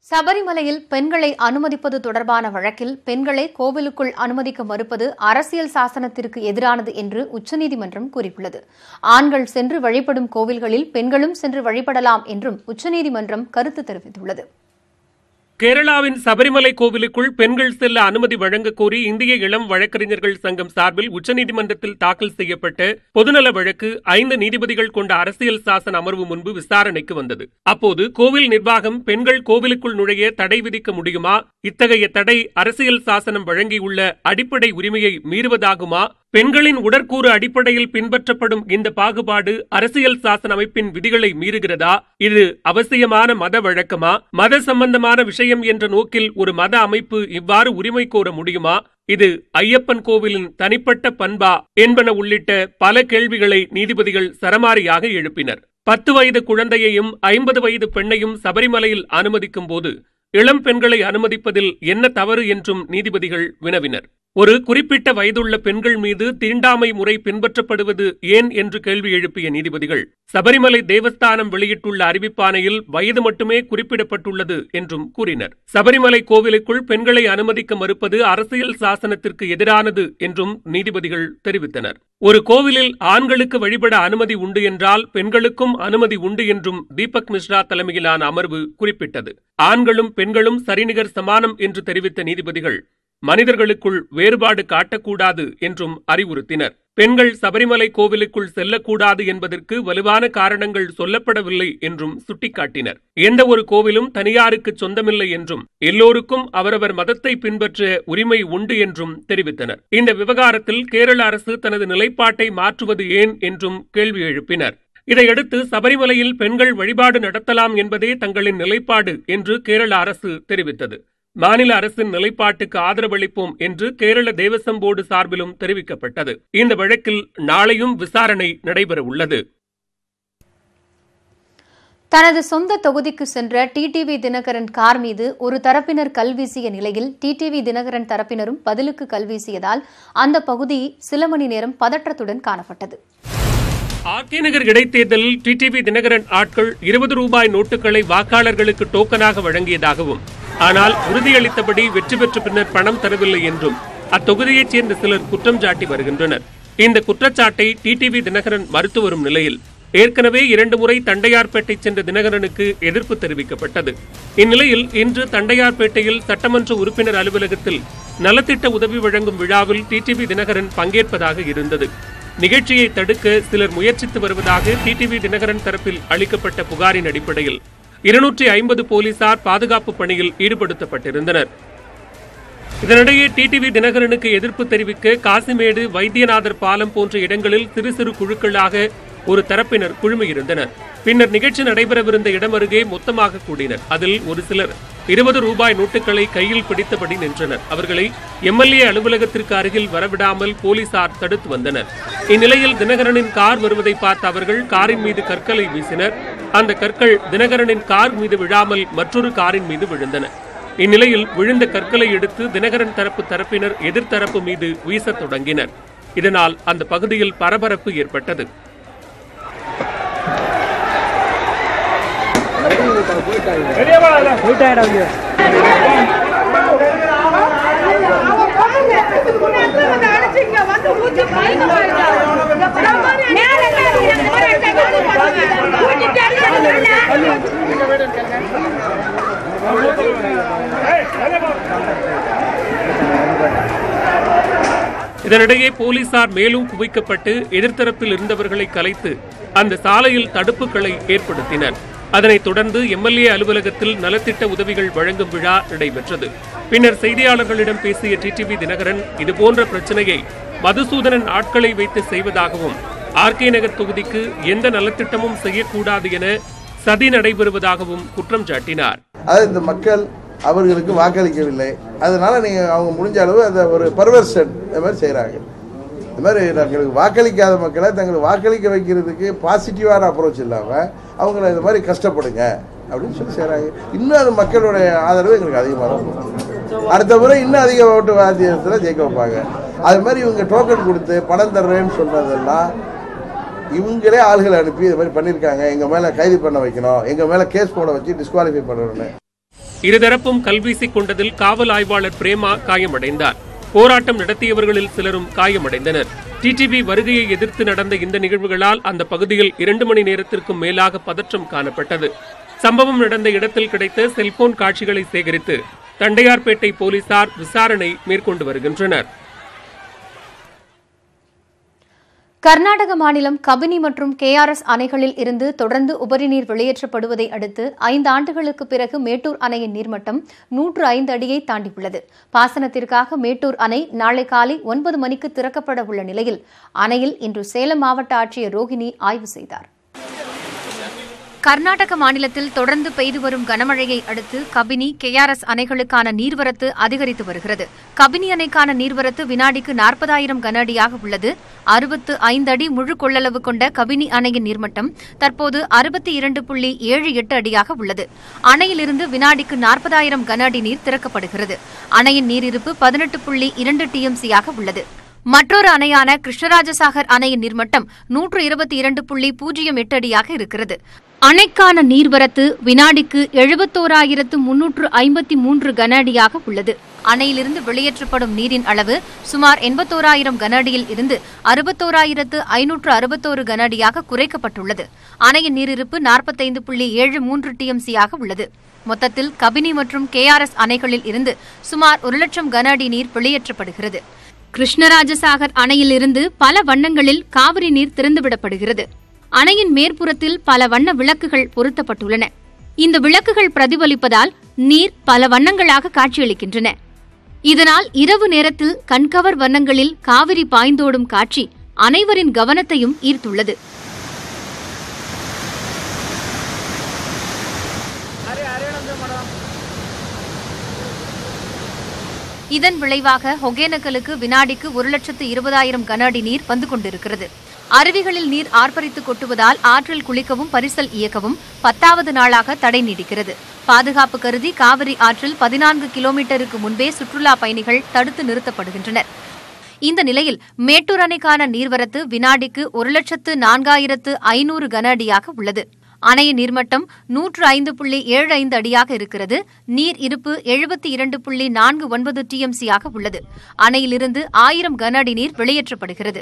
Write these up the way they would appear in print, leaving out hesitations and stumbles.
சபரிமலையில் பெண்களை அனுமதிப்பது தொடர்பான வழக்கில் பெண்களை கோவிலுக்குள் அனுமதிக்க மறுப்பது அரசியல் சாசனத்திற்கு எதிரானது என்று உச்சநீதிமன்றம் கூறியுள்ளது. ஆண்கள் சென்று வழிபடும் கோவில்களில் பெண்களும் சென்று வழிபடலாம் என்றும் உச்சநீதிமன்றம் கருத்து தெரிவித்துள்ளது. கேரளாவின் சபரிமலை கோவிலுக்குள் பெண்கள் செல்ல அனுமதி வழங்கக் கோரி இந்திய இளம் வழக்கறிஞர்கள் சங்கம் சார்பில் உச்சநீதிமன்றத்தில் தாக்கல் செய்யப்பட்ட பொதுநல வழக்கு 5 நீதிபதிகள் கொண்ட அரசியல் சாசன அமர்வு முன்பு விசாரணைக்கு வந்தது. அப்போது கோவில் நிர்வாகம் பெண்கள் கோவிலுக்குள் நுழைய தடை விதிக்க முடியுமா, இத்தகைய தடை அரசியல் சாசனம் வழங்கியுள்ள அடிப்படை உரிமையை மீறுவதாகுமா, பெண்களின் உடற்கூறு அடிப்படையில் பின்பற்றப்படும் இந்த பாகுபாடு அரசியல் சாசன அமைப்பின் விதிகளை மீறுகிறதா, இது அவசியமான மத வழக்கமா, மத சம்பந்தமான விஷயம் என்ற நோக்கில் ஒரு மத அமைப்பு இவ்வாறு உரிமை கோர முடியுமா, இது ஐயப்பன் கோவிலின் தனிப்பட்ட பண்பா என்பன உள்ளிட்ட பல கேள்விகளை நீதிபதிகள் சரமாரியாக எழுப்பினர். 10 வயது குழந்தையையும் 50 வயது பெண்ணையும் சபரிமலையில் அனுமதிக்கும் போது இளம் பெண்களை அனுமதிப்பதில் என்ன தவறு என்றும் நீதிபதிகள் வினவினர். ஒரு குறிப்பிட்ட வயதுள்ள பெண்கள் மீது தீண்டாமை முறை பின்பற்றப்படுவது ஏன் என்று கேள்வி எழுப்பிய நீதிபதிகள் சபரிமலை தேவஸ்தானம் வெளியிட்டுள்ள அறிவிப்பாணையில் வயது மட்டுமே குறிப்பிடப்பட்டுள்ளது என்றும் கூறினர். சபரிமலை கோவிலுக்குள் பெண்களை அனுமதிக்க மறுப்பது அரசியல் சாசனத்திற்கு எதிரானது என்றும் நீதிபதிகள் தெரிவித்தனர். ஒரு கோவிலில் ஆண்களுக்கு வழிபட அனுமதி உண்டு என்றால் பெண்களுக்கும் அனுமதி உண்டு என்றும் தீபக் மிஸ்ரா தலைமையிலான அமர்வு குறிப்பிட்டது. ஆண்களும் பெண்களும் சரிநிகர் சமானம் என்று தெரிவித்த நீதிபதிகள் மனிதர்களுக்குள் வேறுபாடு காட்டக்கூடாது என்றும் அறிவுறுத்தினர். பெண்கள் சபரிமலை கோவிலுக்குள் செல்லக்கூடாது என்பதற்கு வலுவான காரணங்கள் சொல்லப்படவில்லை என்றும் சுட்டிக்காட்டினர். எந்த ஒரு கோவிலும் தனியாருக்கு சொந்தமில்லை என்றும் எல்லோருக்கும் அவரவர் மதத்தை பின்பற்ற உரிமை உண்டு என்றும் தெரிவித்தனர். இந்த விவகாரத்தில் கேரள அரசு தனது நிலைப்பாட்டை மாற்றுவது ஏன் என்றும் கேள்வி எழுப்பினர். இதையடுத்து சபரிமலையில் பெண்கள் வழிபாடு நடத்தலாம் என்பதே தங்களின் நிலைப்பாடு என்று கேரள அரசு தெரிவித்தது. மாநில அரசின் நிலைப்பாட்டுக்கு ஆதரவளிப்போம் என்று கேரள தேவசம் போர்டு சார்பிலும் தெரிவிக்கப்பட்டது. இந்த வழக்கில் நாளையும் விசாரணை நடைபெறவுள்ளது. தனது சொந்த தொகுதிக்கு சென்ற டிடிவி தினகரன் கார் மீது ஒரு தரப்பினர் கல்வீசிய நிலையில் டிடிவி தினகரன் தரப்பினரும் பதிலுக்கு கல்வீசியதால் அந்த பகுதி சில மணி நேரம் பதற்றத்துடன் காணப்பட்டது. ஆர்கே நகர் இடைத்தேர்தலில் டிடிவி தினகரன் ஆட்கள் 20 ரூபாய் நோட்டுகளை வாக்காளர்களுக்கு டோக்கனாக வழங்கியதாகவும், ஆனால் உறுதியளித்தபடி வெற்றி பெற்ற பின்னர் பணம் தரவில்லை என்றும் அத்தொகுதியைச் சேர்ந்த சிலர் குற்றம் சாட்டி வருகின்றனர். இந்த குற்றச்சாட்டை டிடிவி தினகரன் மறுத்து வரும் நிலையில் ஏற்கனவே 2 முறை தண்டையார்பேட்டை சென்ற தினகரனுக்கு எதிர்ப்பு தெரிவிக்கப்பட்டது. இந்நிலையில் இன்று தண்டையார்பேட்டையில் சட்டமன்ற உறுப்பினர் அலுவலகத்தில் நலத்திட்ட உதவி வழங்கும் விழாவில் டிடிவி தினகரன் பங்கேற்பதாக இருந்தது. நிகழ்ச்சியை தடுக்க சிலர் முயற்சித்து வருவதாக டிடிவி தினகரன் தரப்பில் அளிக்கப்பட்ட புகாரின் அடிப்படையில் 250 போலீசார் பாதுகாப்பு பணியில் ஈடுபடுத்தப்பட்டிருந்தனர். இதனிடையே டிடிவி தினகரனுக்கு எதிர்ப்பு தெரிவிக்க காசிமேடு, வைத்தியநாதர் பாலம் போன்ற இடங்களில் சிறு சிறு குழுக்களாக ஒரு தரப்பினர் குழுமியிருந்தனர். பின்னர் நிகழ்ச்சி நடைபெறவிருந்த இடம் அருகே மொத்தமாக கூடினர். அதில் ஒரு சிலர் 20 ரூபாய் நோட்டுகளை கையில் பிடித்தபடி நின்றனர். அவர்களை எம்எல்ஏ அலுவலகத்திற்கு அருகில் வரவிடாமல் போலீசார் தடுத்து வந்தனர். இந்நிலையில் தினகரனின் கார் வருவதை பார்த்த அவர்கள் காரின் மீது கற்களை வீசினர். அந்த கற்கள் தினகரனின் கார் மீது விழாமல் மற்றொரு காரின் மீது விழுந்தன. இந்நிலையில் விழுந்த கற்களை எடுத்து தினகரன் தரப்பினர் எதிர்த்தரப்பு மீது வீசத் தொடங்கினர். இதனால் அந்த பகுதியில் பரபரப்பு ஏற்பட்டது. இதனிடையே போலீசார் மேலும் குவிக்கப்பட்டு எதிர்த்தரப்பில் இருந்தவர்களை கலைத்து அந்த சாலையில் தடுப்புகளை ஏற்படுத்தினர். அதனைத் தொடர்ந்து எம்எல்ஏ அலுவலகத்தில் நலத்திட்ட உதவிகள் வழங்கும் விழா நடைபெற்றது. பின்னர் செய்தியாளர்களிடம் பேசிய டிடிவி தினகரன் இதுபோன்ற பிரச்சனையை மதுசூதனன் ஆட்களை வைத்து செய்வதாகவும், ஆர்கே நகர் தொகுதிக்கு எந்த நலத்திட்டமும் செய்யக்கூடாது என சதி நடைபெறுவதாகவும் குற்றம் சாட்டினார். இந்த மக்கள் அவர்களுக்கு வாக்களிக்கவில்லை, அதனால நீங்க அவங்க முடிஞ்ச அளவு அதை ஒரு பர்வர்ஷன் மாதிரி செய்யறாங்க. இந்த மாதிரி தங்களுக்கு வாக்களிக்காத மக்களை தங்களுக்கு வாக்களிக்க வைக்கிறதுக்கு பாசிட்டிவான அப்ரோச் இல்லாமல் அவங்கள இந்த மாதிரி கஷ்டப்படுங்க அப்படின்னு சொல்லி செய்கிறாங்க. இன்னும் அது மக்களுடைய ஆதரவு எங்களுக்கு அதிகமாக இருக்கும். அடுத்த முறை இன்னும் அதிக ஓட்டு வாத்தியத்தில் ஜெயிக்க வைப்பாங்க. அது மாதிரி இவங்க டோக்கன் கொடுத்து பணம் தர்றேன்னு சொன்னதெல்லாம் இவங்களே ஆள்களை அனுப்பி இது மாதிரி பண்ணியிருக்காங்க. எங்கள் மேலே கைது பண்ண வைக்கணும், எங்கள் மேலே கேஸ் போட வச்சு டிஸ்குவாலிஃபை பண்ணணும்னு. இருதரப்பும் கல்வீசிக் கொண்டதில் காவல் ஆய்வாளர் பிரேமா காயமடைந்தார். போராட்டம் நடத்தியவர்களில் சிலரும் காயமடைந்தனர். டிடிவி வருகையை எதிர்த்து நடந்த இந்த நிகழ்வுகளால் அந்த பகுதியில் 2 மணி நேரத்திற்கும் மேலாக பதற்றம் காணப்பட்டது. சம்பவம் நடந்த இடத்தில் கிடைத்த செல்போன் காட்சிகளை சேகரித்து தண்டையார்பேட்டை போலீசார் விசாரணை மேற்கொண்டு வருகின்றனர். கர்நாடக மாநிலம் கபினி மற்றும் KRS அணைகளில் இருந்து தொடர்ந்து உபரிநீர் வெளியேற்றப்படுவதை அடுத்து 5 ஆண்டுகளுக்கு பிறகு மேட்டூர் அணையின் நீர்மட்டம் 105 அடியை தாண்டியுள்ளது. பாசனத்திற்காக மேட்டூர் அணை நாளை காலை 9 மணிக்கு திறக்கப்பட உள்ள நிலையில் அணையில் இன்று சேலம் மாவட்ட ஆட்சியர் ரோஹிணி ஆய்வு செய்தார். கர்நாடக மாநிலத்தில் தொடர்ந்து பெய்து வரும் கனமழையை அடுத்து கபினி KRS அணைகளுக்கான நீர்வரத்து அதிகரித்து வருகிறது. கபினி அணைக்கான நீர்வரத்து வினாடிக்கு 40,000 கன அடியாக உள்ளது. 65 அடி முழு கொள்ளளவு கொண்ட கபினி அணையின் நீர்மட்டம் தற்போது 62.78 அடியாக உள்ளது. அணையிலிருந்து வினாடிக்கு 40,000 கன அடி நீர் திறக்கப்படுகிறது. அணையின் நீரிருப்பு 18.2 TMC உள்ளது. மற்றொரு அணையான கிருஷ்ணராஜசாகர் அணையின் நீர்மட்டம் 122.08 அடியாக இருக்கிறது. அணைக்கான நீர்வரத்து வினாடிக்கு 71,353 கன அடியாக உள்ளது. அணையிலிருந்து வெளியேற்றப்படும் நீரின் அளவு சுமார் 81,000 கன அடியில் இருந்து 61,561 கன அடியாக குறைக்கப்பட்டுள்ளது. அணையின் நீரிருப்பு 45.73 TMC உள்ளது. மொத்தத்தில் கபினி மற்றும் KRS அணைகளில் இருந்து சுமார் 1,00,000 கன அடி நீர் வெளியேற்றப்படுகிறது. கிருஷ்ணராஜசாகர் அணையிலிருந்து பல வண்ணங்களில் காவிரி நீர் திறந்துவிடப்படுகிறது. அணையின் மேற்புறத்தில் பல வண்ண விளக்குகள் பொருத்தப்பட்டுள்ளன. இந்த விளக்குகள் பிரதிபலிப்பதால் நீர் பல வண்ணங்களாக காட்சியளிக்கின்றன. இதனால் இரவு நேரத்தில் கண்கவர் வண்ணங்களில் காவிரி பாய்ந்தோடும் காட்சி அனைவரின் கவனத்தையும் ஈர்த்துள்ளது. இதன் விளைவாக ஒகேனக்கலுக்கு வினாடிக்கு 1,20,000 கன அடி நீர் வந்து கொண்டிருக்கிறது. அருவிகளில் நீர் ஆர்ப்பரித்து கொட்டுவதால் ஆற்றில் குளிக்கவும் பரிசல் இயக்கவும் 10வது நாளாக தடை நீடிக்கிறது. பாதுகாப்பு கருதி காவிரி ஆற்றில் 14 கிலோமீட்டருக்கு முன்பே சுற்றுலா பயணிகள் தடுத்து நிறுத்தப்படுகின்றனர். இந்த நிலையில் மேட்டூர் அணைக்கான நீர்வரத்து வினாடிக்கு 1,04,500 கன அடியாக உள்ளது. அணையின் நீர்மட்டம் 105.75 அடியாக இருக்கிறது. நீர் இருப்பு 72.49 TMC உள்ளது. அணையிலிருந்து 1000 கன அடி நீர் வெளியேற்றப்படுகிறது.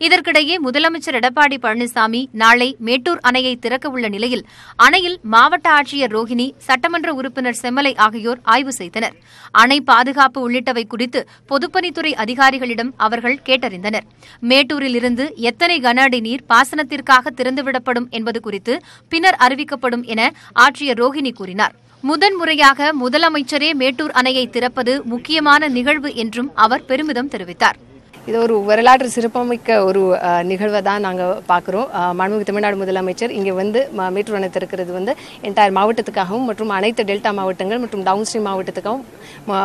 இதற்கிடையே முதலமைச்சர் எடப்பாடி பழனிசாமி நாளை மேட்டூர் அணையை திறக்க உள்ள நிலையில் அணையில் மாவட்ட ஆட்சியர் ரோஹிணி, சட்டமன்ற உறுப்பினர் செம்மலை ஆகியோர் ஆய்வு செய்தனர். அணை பாதுகாப்பு உள்ளிட்டவை குறித்து பொதுப்பணித்துறை அதிகாரிகளிடம் அவர்கள் கேட்டறிந்தனர். மேட்டூரில் இருந்து எத்தனை கன அடி நீர் பாசனத்திற்காக திறந்துவிடப்படும் என்பது குறித்து பின்னர் அறிவிக்கப்படும் என ஆட்சியர் ரோஹிணி கூறினார். முதன்முறையாக முதலமைச்சரே மேட்டூர் அணையை திறப்பது முக்கியமான நிகழ்வு என்றும் அவர் பெருமிதம் தெரிவித்தார். இது ஒரு வரலாற்று சிறப்புமிக்க ஒரு நிகழ்வை தான் நாங்கள் பார்க்குறோம். மாண்புமிகு தமிழ்நாடு முதலமைச்சர் இங்கே வந்து மேட்டூர் அணை திறக்கிறது வந்து என்டையர் மாவட்டத்துக்காகவும் மற்றும் அனைத்து டெல்டா மாவட்டங்கள் மற்றும் டவுன் ஸ்ட்ரீம் மாவட்டத்துக்காகவும்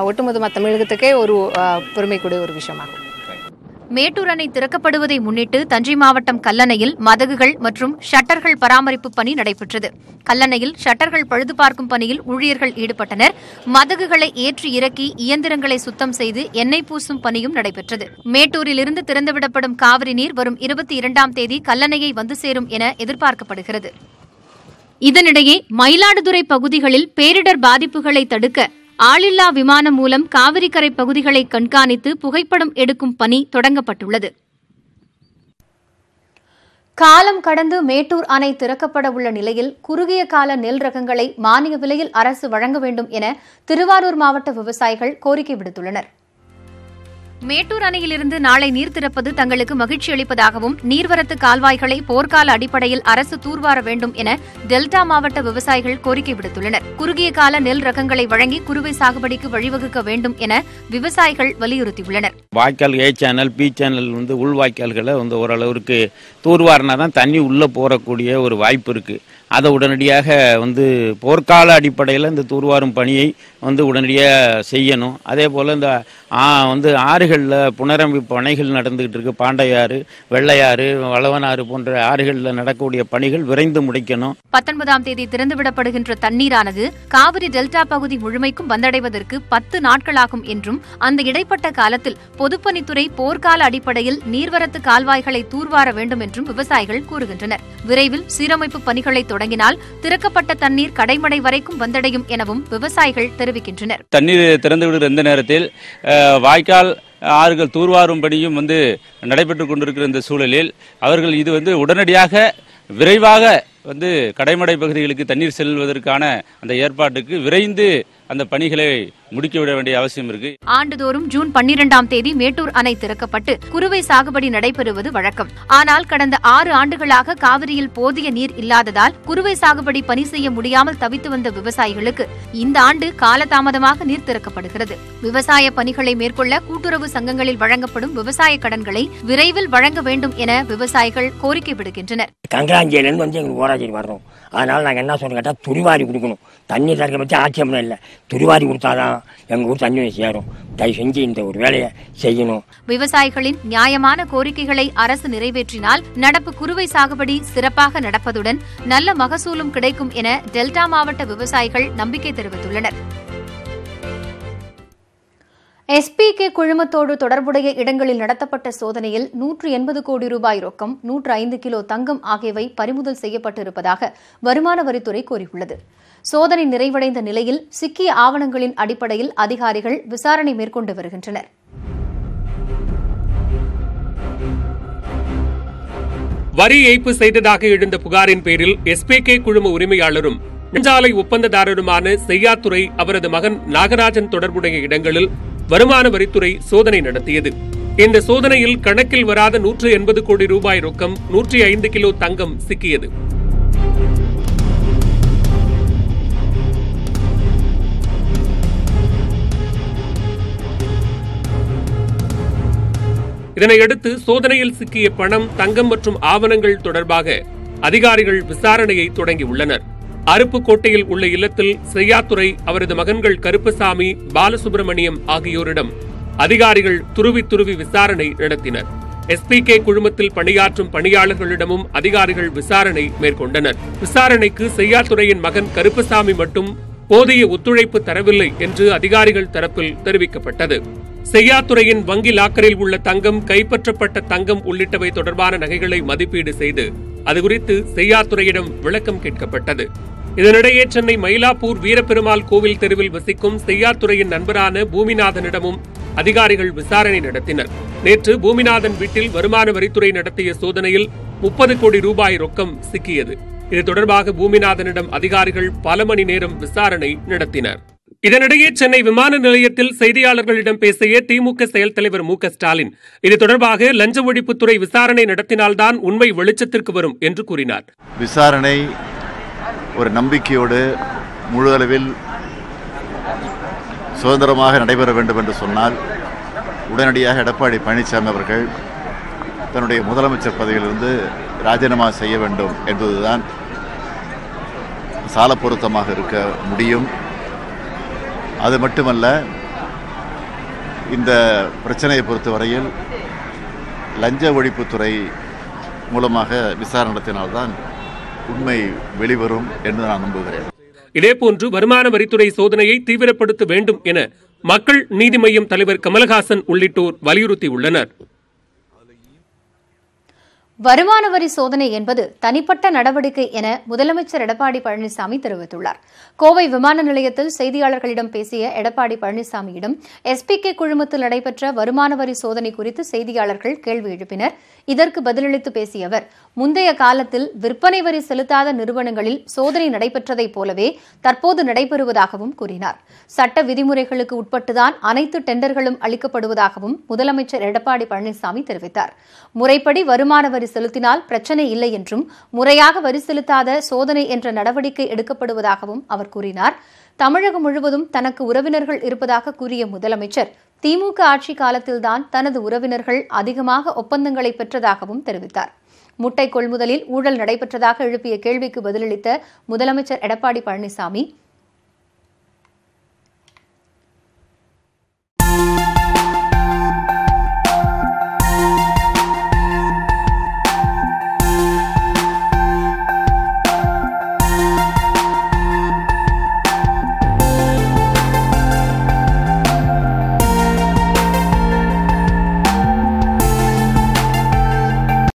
ஒட்டுமொத்த தமிழகத்துக்கே ஒரு பெருமைக்கூடிய ஒரு விஷயமாகும். மேட்டூர் அணை திறக்கப்படுவதை முன்னிட்டு தஞ்சை மாவட்டம் கல்லணையில் மதகுகள் மற்றும் ஷட்டர்கள் பராமரிப்பு பணி நடைபெற்றது. கல்லணையில் ஷட்டர்கள் பழுது பார்க்கும் பணியில் ஊழியர்கள் ஈடுபட்டனர். மதகுகளை ஏற்றி இறக்கி இயந்திரங்களை சுத்தம் செய்து எண்ணெய் பூசும் பணியும் நடைபெற்றது. மேட்டூரிலிருந்து திறந்துவிடப்படும் காவிரி நீர் வரும் 22ஆம் தேதி கல்லணையை வந்து சேரும் என எதிர்பார்க்கப்படுகிறது. இதனிடையே மயிலாடுதுறை பகுதிகளில் பேரிடர் பாதிப்புகளை தடுக்க ஆளில்லா விமானம் மூலம் காவிரிக்கரை பகுதிகளை கண்காணித்து புகைப்படம் எடுக்கும் பணி தொடங்கப்பட்டுள்ளது. காலம் கடந்து மேட்டூர் அணை திறக்கப்பட உள்ள நிலையில் குறுகிய கால நெல் ரகங்களை மானிய விலையில் அரசு வழங்க வேண்டும் என திருவாரூர் மாவட்ட விவசாயிகள் கோரிக்கை விடுத்துள்ளனர். மேட்டூர் அணையிலிருந்து நாளை நீர் திறப்பது தங்களுக்கு மகிழ்ச்சி அளிப்பதாகவும் நீர்வரத்து கால்வாய்களை போர்க்கால அடிப்படையில் அரசு தூர்வார வேண்டும் என டெல்டா மாவட்ட விவசாயிகள் கோரிக்கை விடுத்துள்ளனர். குறுகிய கால நெல் ரகங்களை வழங்கி குறுவை சாகுபடிக்கு வழிவகுக்க வேண்டும் என விவசாயிகள் வலியுறுத்தியுள்ளனர். வாய்க்கால் A சேனல் B சேனல் வந்து உள் வாய்க்கால்களை வந்து ஓரளவுக்கு தூர்வாரினா தான் தண்ணி உள்ள போறக்கூடிய ஒரு வாய்ப்பு இருக்கு. அதை உடனடியாக வந்து போர்க்கால அடிப்படையில் இந்த தூர்வாரும் பணியை வந்து உடனடியாக செய்யணும். அதே போல் இந்த வந்து ஆறுகளில் புனரமைப்பு அணைகள் நடந்துகிட்டு இருக்கு. பாண்டையாறு, வெள்ளையாறு, வளவனாறு போன்ற ஆறுகளில் நடக்கக்கூடிய பணிகள் விரைந்து முடிக்கணும். 19ஆம் தேதி திறந்துவிடப்படுகின்ற தண்ணீரானது காவிரி டெல்டா பகுதி முழுமைக்கும் வந்தடைவதற்கு 10 நாட்களாகும் என்றும் அந்த இடைப்பட்ட காலத்தில் பொதுப்பணித்துறை போர்க்கால அடிப்படையில் நீர்வரத்து கால்வாய்களை தூர்வார வேண்டும் என்றும் விவசாயிகள் கூறுகின்றனர். விரைவில் சீரமைப்பு பணிகளை தொடங்க தொடங்கினால் திறக்கப்பட்ட தண்ணீர் கடைமடை வரைக்கும் வந்தடையும் எனவும் விவசாயிகள் தெரிவிக்கின்றனர். தண்ணீர் திறந்து விடுகிற இந்த நேரத்தில் வாய்க்கால் ஆறுகள் தூர்வாரும் பணியும் நடைபெற்றுக் கொண்டிருக்கிற இந்த சூழலில் அவர்கள் இது உடனடியாக விரைவாக கடைமடை பகுதிகளுக்கு தண்ணீர் செல்வதற்கான அந்த ஏற்பாட்டுக்கு விரைந்து அந்த பணிகளை முடிக்க வேண்டிய அவசியம் இருக்கு. ஆண்டுதோறும் ஜூன் 12ஆம் தேதி மேட்டூர் அணை திறக்கப்பட்டு குறுவை சாகுபடி நடைபெறுவது வழக்கம். ஆனால் கடந்த 6 ஆண்டுகளாக காவிரியில் போதிய நீர் இல்லாததால் குறுவை சாகுபடி பணி செய்ய முடியாமல் தவித்து வந்த விவசாயிகளுக்கு இந்த ஆண்டு காலதாமதமாக நீர் திறக்கப்படுகிறது. விவசாய பணிகளை மேற்கொள்ள கூட்டுறவு சங்கங்களில் வழங்கப்படும் விவசாய கடன்களை விரைவில் வழங்க வேண்டும் என விவசாயிகள் கோரிக்கை விடுக்கின்றனர். கங்கராஞ்சியிலிருந்து எங்களுக்கு ஓராஜி வரணும். அதனால நாங்கள் என்ன சொல்ல கேட்டால் துரிவாரி கொடுக்கணும். தண்ணி திறக்க பற்றி ஆட்சேபம் இல்லை. துரிவாரி கொடுத்தாதான் எங்கள் ஊர் தண்ணி சேரும். தயவு செஞ்சு இந்த ஒரு வேலையை செய்யணும். விவசாயிகளின் நியாயமான கோரிக்கைகளை அரசு நிறைவேற்றினால் நடப்பு குறுவை சாகுபடி சிறப்பாக நடப்பதுடன் நல்ல மகசூலும் கிடைக்கும் என டெல்டா மாவட்ட விவசாயிகள் நம்பிக்கை தெரிவித்துள்ளனர். SPK குழுமத்தோடு தொடர்புடைய இடங்களில் நடத்தப்பட்ட சோதனையில் 180 கோடி ரூபாய் ரொக்கம், 105 கிலோ தங்கம் ஆகியவை பறிமுதல் செய்யப்பட்டிருப்பதாக வருமான வரித்துறை கூறியுள்ளது. சோதனை நிறைவடைந்த நிலையில் சிக்கிய ஆவணங்களின் அடிப்படையில் அதிகாரிகள் விசாரணை மேற்கொண்டு வருகின்றனர். வரி ஏய்ப்பு செய்ததாக எழுந்த புகாரின் பேரில் SPK குழும உரிமையாளரும் நெடுஞ்சாலை ஒப்பந்ததாரருமான செய்யாத்துறை அவரது மகன் நாகராஜன் தொடர்புடைய இடங்களில் வருமான வரித்துறை சோதனை நடத்தியது. இந்த சோதனையில் கணக்கில் வராத 180 கோடி ரூபாய் ரொக்கம், 105 கிலோ தங்கம் சிக்கியது. இதனையடுத்து சோதனையில் சிக்கிய பணம், தங்கம் மற்றும் ஆவணங்கள் தொடர்பாக அதிகாரிகள் விசாரணையை தொடங்கியுள்ளனர். அருப்புக்கோட்டையில் உள்ள இல்லத்தில் செய்யாத்துறை அவரது மகன்கள் கருப்பசாமி, பாலசுப்பிரமணியம் ஆகியோரிடம் அதிகாரிகள் துருவி விசாரணை நடத்தினர். SPK குழுமத்தில் பணியாற்றும் பணியாளர்களிடமும் அதிகாரிகள் விசாரணை மேற்கொண்டனர். விசாரணைக்கு செய்யாத்துறையின் மகன் கருப்பசாமி மட்டும் போதிய ஒத்துழைப்பு தரவில்லை என்று அதிகாரிகள் தரப்பில் தெரிவிக்கப்பட்டது. செய்யாத்துறையின் வங்கி லாக்கரில் உள்ள தங்கம், கைப்பற்றப்பட்ட தங்கம் உள்ளிட்டவை தொடர்பான நகைகளை மதிப்பீடு செய்து அதுகுறித்து செய்யாத்துறையிடம் விளக்கம் கேட்கப்பட்டது. இதனிடையே சென்னை மயிலாப்பூர் வீரபெருமாள் கோவில் தெருவில் வசிக்கும் செய்யாத்துறையின் நண்பரான பூமிநாதனிடமும் அதிகாரிகள் விசாரணை நடத்தினர். நேற்று பூமிநாதன் வீட்டில் வருமான வரித்துறை நடத்திய சோதனையில் 30 கோடி ரூபாய் ரொக்கம் சிக்கியது. இது தொடர்பாக பூமிநாதனிடம் அதிகாரிகள் பல மணி நேரம் விசாரணை நடத்தினர். இதனிடையே சென்னை விமான நிலையத்தில் செய்தியாளர்களிடம் பேசிய திமுக செயல் தலைவர் மு க ஸ்டாலின் இது தொடர்பாக லஞ்ச ஒழிப்புத்துறை விசாரணை நடத்தினால்தான் உண்மை வெளிச்சத்திற்கு வரும் என்று கூறினார். விசாரணை ஒரு நம்பிக்கையோடு முழு அளவில் சுதந்திரமாக நடைபெற வேண்டும் என்று சொன்னால் உடனடியாக எடப்பாடி பழனிசாமி அவர்கள் தன்னுடைய முதலமைச்சர் பதவியிலிருந்து ராஜினாமா செய்ய வேண்டும் என்பதுதான் சால பொருத்தமாக இருக்க முடியும். அது மட்டுமல்ல, இந்த பிரச்சனையை பொறுத்தவரையில் லஞ்ச ஒழிப்புத்துறை மூலமாக விசாரணை நடத்தினால்தான் உண்மை வெளிவரும் என்று நான் நம்புகிறேன். இதேபோன்று வருமான வரித்துறை சோதனையை தீவிரப்படுத்த வேண்டும் என மக்கள் நீதி மய்யம் தலைவர் கமலஹாசன் உள்ளிட்டோர் வலியுறுத்தியுள்ளனர். வருமான வரி சோதனை என்பது தனிப்பட்ட நடவடிக்கை என முதலமைச்சர் எடப்பாடி பழனிசாமி தெரிவித்துள்ளார். கோவை விமான நிலையத்தில் செய்தியாளர்களிடம் பேசிய எடப்பாடி பழனிசாமியிடம் SPK குழுமத்தில் நடைபெற்ற வருமான வரி சோதனை குறித்து செய்தியாளர்கள் கேள்வி எழுப்பினர். இதற்கு பதிலளித்து பேசிய அவர், முந்தைய காலத்தில் விற்பனை வரி செலுத்தாத நிறுவனங்களில் சோதனை நடைபெற்றதைப் போலவே தற்போது நடைபெறுவதாகவும் கூறினார். சட்ட விதிமுறைகளுக்கு உட்பட்டுதான் அனைத்து டெண்டர்களும் அளிக்கப்படுவதாகவும் முதலமைச்சர் எடப்பாடி பழனிசாமி தெரிவித்தார். முறைப்படி வருமான வரி செலுத்தினால் பிரச்சினை இல்லை என்றும், முறையாக வரி செலுத்தாத சோதனை என்ற நடவடிக்கை எடுக்கப்படுவதாகவும் அவர் கூறினார். தமிழகம் முழுவதும் தனக்கு உறவினர்கள் இருப்பதாக கூறிய முதலமைச்சர், திமுக ஆட்சி காலத்தில்தான் தனது உறவினர்கள் அதிகமாக ஒப்பந்தங்களை பெற்றதாகவும் தெரிவித்தார். முட்டை கொள்முதலில் ஊழல் நடைபெற்றதாக எழுப்பிய கேள்விக்கு பதிலளித்த முதலமைச்சர் எடப்பாடி பழனிசாமி,